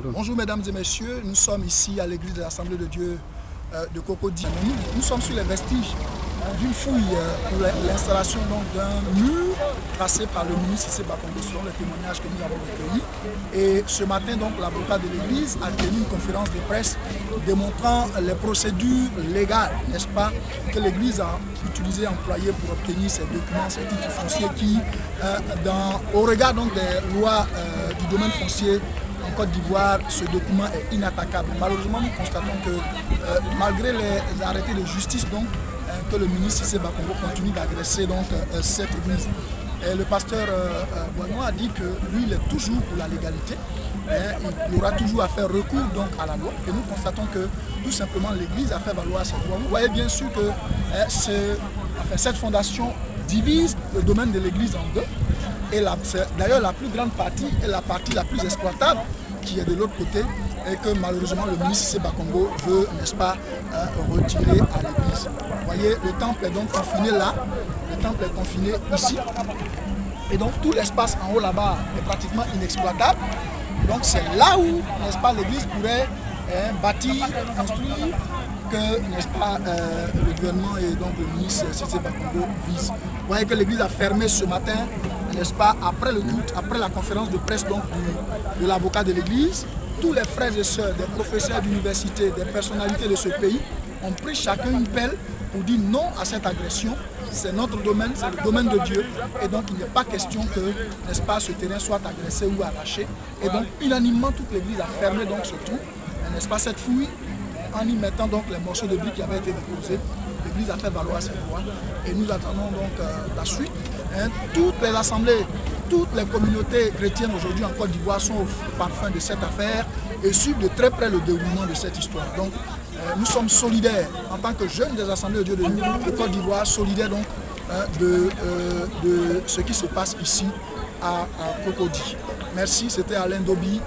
Bonjour mesdames et messieurs, nous sommes ici à l'église de l'Assemblée de Dieu de Cocody. Nous sommes sur les vestiges d'une fouille pour l'installation d'un mur tracé par le ministre Cissé Bakongo selon les témoignages que nous avons recueillis. Et ce matin, donc, l'avocat de l'église a tenu une conférence de presse démontrant les procédures légales, n'est-ce pas, que l'église a utilisé, employé pour obtenir ces documents, ces titres fonciers qui, au regard donc, des lois du domaine foncier en Côte d'Ivoire, ce document est inattaquable. Malheureusement, nous constatons que malgré les arrêtés de justice, donc, que le ministre Cissé Bakongo continue d'agresser cette église. Et le pasteur Boignon a dit que lui, il est toujours pour la légalité. Il aura toujours à faire recours donc, à la loi. Et nous constatons que tout simplement l'église a fait valoir ses droits. Vous voyez bien sûr que cette fondation divise le domaine de l'église en deux. Et d'ailleurs la plus grande partie est la partie la plus exploitable qui est de l'autre côté et que malheureusement le ministre Cissé Bakongo veut, n'est-ce pas, retirer à l'église. Vous voyez, le temple est donc confiné là, le temple est confiné ici. Et donc tout l'espace en haut là-bas est pratiquement inexploitable. Donc c'est là où, n'est-ce pas, l'église pourrait bâtir, construire, que, n'est-ce pas, le gouvernement et donc le ministre Cissé Bakongo visent. Vous voyez que l'église a fermé ce matin, n'est-ce pas, après le doute, après la conférence de presse donc, de l'avocat de l'église. Tous les frères et sœurs, des professeurs d'université, des personnalités de ce pays ont pris chacun une pelle pour dire non à cette agression. C'est notre domaine, c'est le domaine de Dieu. Et donc il n'est pas question que, n'est-ce pas, ce terrain soit agressé ou arraché. Et donc unanimement, toute l'église a fermé donc ce tout, n'est-ce pas, cette fouille, en y mettant donc les morceaux de briques qui avaient été déposés. L'église a fait valoir ses droits. Et nous attendons donc la suite. Toutes les assemblées, toutes les communautés chrétiennes aujourd'hui en Côte d'Ivoire sont au parfum de cette affaire et suivent de très près le déroulement de cette histoire. Donc nous sommes solidaires en tant que jeunes des assemblées de Dieu de Côte d'Ivoire, solidaires donc de ce qui se passe ici à Cocody. Merci, c'était Alain Dobi.